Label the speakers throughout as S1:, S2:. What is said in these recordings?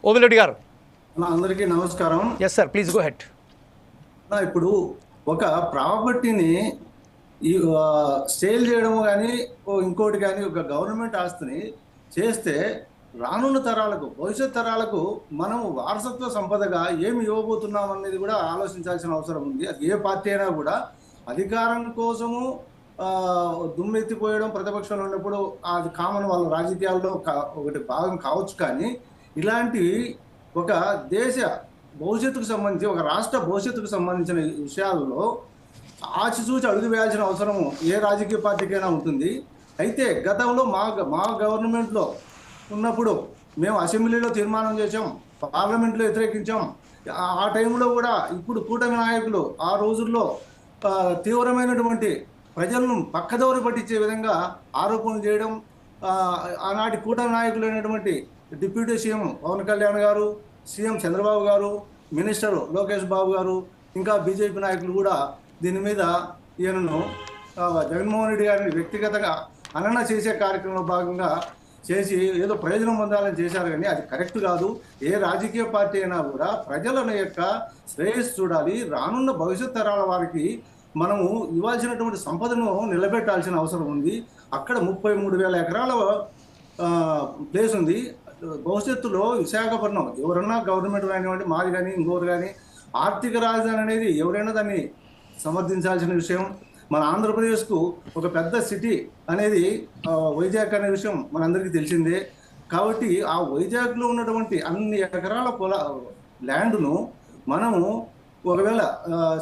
S1: ఓవిల్ రెడ్డి గారు.
S2: అందరికీ నమస్కారం.
S1: Yes sir, please go ahead.
S2: ఇప్పుడు ఒక ప్రాపర్టీని సేల్ చేయడం కానీ ఇంకోటి కానీ ఒక గవర్నమెంట్ ఆస్తిని చేస్తే రానున్న తరాలకు, భవిష్యత్ తరాలకు మనం వారసత్వ సంపదగా ఏమి ఇవ్వబోతున్నాం అనేది కూడా ఆలోచించాల్సిన అవసరం ఉంది. అది ఏ పార్టీ అయినా కూడా అధికారం కోసము దుమ్మెత్తిపోయడం ప్రతిపక్షంలో ఉన్నప్పుడు అది కామన్, వాళ్ళ రాజకీయాల్లో ఒకటి భాగం కావచ్చు. కానీ ఇలాంటి ఒక దేశ భవిష్యత్తుకు సంబంధించి, ఒక రాష్ట్ర భవిష్యత్తుకు సంబంధించిన విషయాల్లో ఆచిచూచి అడుగు వేయాల్సిన అవసరం ఏ రాజకీయ పార్టీకైనా ఉంటుంది. అయితే గతంలో మా గవర్నమెంట్లో ఉన్నప్పుడు మేము అసెంబ్లీలో తీర్మానం చేసాం, పార్లమెంట్లో వ్యతిరేకించాం. ఆ టైంలో కూడా ఇప్పుడు కూటమి నాయకులు ఆ రోజుల్లో తీవ్రమైనటువంటి ప్రజలను పక్కదోరు పట్టించే విధంగా ఆరోపణలు చేయడం, ఆనాటి కూటమి నాయకులు అయినటువంటి డిప్యూటీ సీఎం పవన్ కళ్యాణ్ గారు, సీఎం చంద్రబాబు గారు, మినిస్టర్ లోకేష్ బాబు గారు, ఇంకా బీజేపీ నాయకులు కూడా దీని మీద ఈయనను జగన్మోహన్ రెడ్డి గారిని వ్యక్తిగతంగా అనన చేసే కార్యక్రమంలో భాగంగా చేసి ఏదో ప్రయోజనం పొందాలని చేశారు. కానీ అది కరెక్ట్ కాదు. ఏ రాజకీయ పార్టీ అయినా కూడా ప్రజల యొక్క శ్రేయస్సు చూడాలి. రానున్న భవిష్యత్ తరాల వారికి మనము ఇవ్వాల్సినటువంటి సంపదను నిలబెట్టాల్సిన అవసరం ఉంది. అక్కడ 33,000 ఎకరాల ప్లేస్ ఉంది. భవిష్యత్తులో విశాఖపట్నం ఎవరన్నా గవర్నమెంట్ కానివ్వండి, మాది కానీ ఇంకోరు కానీ, ఆర్థిక రాజధాని అనేది ఎవరైనా దాన్ని సమర్థించాల్సిన విషయం. మన ఆంధ్రప్రదేశ్కు ఒక పెద్ద సిటీ అనేది వైజాగ్ అనే విషయం మనందరికీ తెలిసిందే. కాబట్టి ఆ వైజాగ్లో ఉన్నటువంటి అన్ని ఎకరాల ల్యాండ్ను మనము ఒకవేళ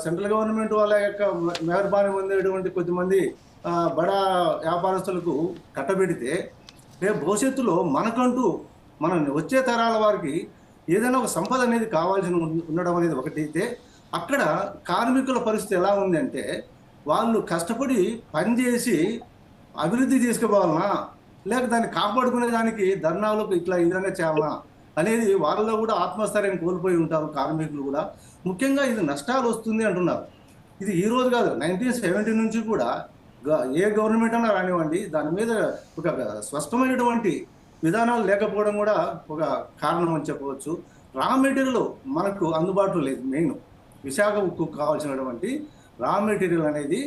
S2: సెంట్రల్ గవర్నమెంట్ వాళ్ళ యొక్క మెహర్బానీ పొందేటువంటి కొద్దిమంది బడా వ్యాపారస్తులకు కట్టబెడితే రేపు భవిష్యత్తులో మనకంటూ మన వచ్చే తరాల వారికి ఏదైనా ఒక సంపద అనేది కావాల్సి ఉండడం అనేది ఒకటైతే, అక్కడ కార్మికుల పరిస్థితి ఎలా ఉంది అంటే, వాళ్ళు కష్టపడి పనిచేసి అభివృద్ధి తీసుకుపోవాలన్నా, లేక దాన్ని కాపాడుకునే దానికి ధర్నాలకు ఇట్లా ఈ విధంగా చేయాలన్నా అనేది వాళ్ళలో కూడా ఆత్మస్థైర్యం కోల్పోయి ఉంటారు కార్మికులు కూడా. ముఖ్యంగా ఇది నష్టాలు వస్తుంది అంటున్నారు. ఇది ఈ రోజు కాదు, 1970 నుంచి కూడా ఏ గవర్నమెంట్ అన్నా రానివ్వండి, దాని మీద ఒక స్పష్టమైనటువంటి విధానాలు లేకపోవడం కూడా ఒక కారణం అని చెప్పవచ్చు. రా మెటీరియల్ మనకు అందుబాటులో లేదు. మెయిన్ విశాఖ ఉక్కు కావాల్సినటువంటి రా మెటీరియల్ అనేది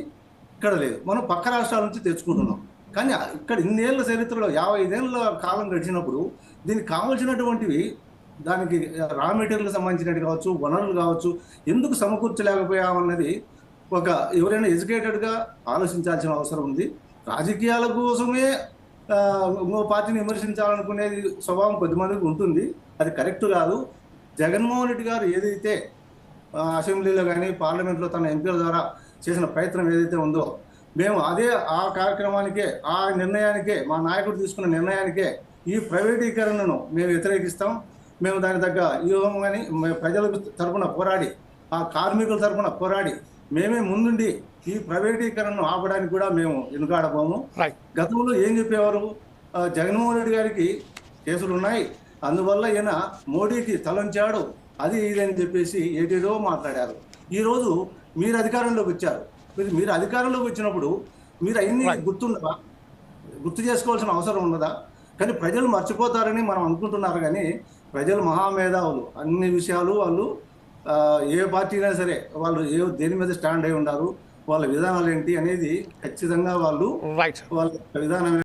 S2: ఇక్కడ లేదు. మనం పక్క రాష్ట్రాల నుంచి తెచ్చుకుంటున్నాం. కానీ ఇక్కడ ఇన్నేళ్ల చరిత్రలో 55 ఏళ్ళ కాలం గడిచినప్పుడు దీనికి కావాల్సినటువంటివి, దానికి రా మెటీరియల్కి సంబంధించినవి కావచ్చు, వనరులు కావచ్చు, ఎందుకు సమకూర్చలేకపోయామన్నది ఒక ఎవరైనా ఎడ్యుకేటెడ్గా ఆలోచించాల్సిన అవసరం ఉంది. రాజకీయాల కోసమే ఇంకో పార్టీని విమర్శించాలనుకునేది స్వభావం కొద్దిమందికి ఉంటుంది. అది కరెక్ట్ కాదు. జగన్మోహన్ రెడ్డి గారు ఏదైతే అసెంబ్లీలో కానీ పార్లమెంట్లో తన ఎంపీల ద్వారా చేసిన ప్రయత్నం ఏదైతే ఉందో, మేము ఆ కార్యక్రమానికే, ఆ నిర్ణయానికే, మా నాయకుడు తీసుకున్న నిర్ణయానికే ఈ ప్రైవేటీకరణను మేము వ్యతిరేకిస్తాం. మేము దాని తగ్గ వ్యూహం కానీ ప్రజల తరఫున పోరాడి, ఆ కార్మికుల తరఫున పోరాడి మేమే ముందుండి ఈ ప్రైవేటీకరణను ఆపడానికి కూడా మేము వెనుకాడబోము. గతంలో ఏం చెప్పేవారు, జగన్మోహన్ రెడ్డి గారికి కేసులు ఉన్నాయి, అందువల్ల ఈయన మోడీకి తలంచాడు, అది ఇదని చెప్పేసి ఏదేదో మాట్లాడారు. ఈరోజు మీరు అధికారంలోకి వచ్చారు. మీరు అధికారంలోకి వచ్చినప్పుడు మీరు అన్ని గుర్తు చేసుకోవాల్సిన అవసరం ఉన్నదా? కానీ ప్రజలు మర్చిపోతారని మనం అనుకుంటున్నారు. కానీ ప్రజలు మహామేధావులు. అన్ని విషయాలు వాళ్ళు ఏ పార్టీ అయినా సరే వాళ్ళు దేని మీద స్టాండ్ అయి ఉన్నారు, వాళ్ళ విధానాలు ఏంటి అనేది ఖచ్చితంగా వాళ్ళు వాళ్ళ విధానం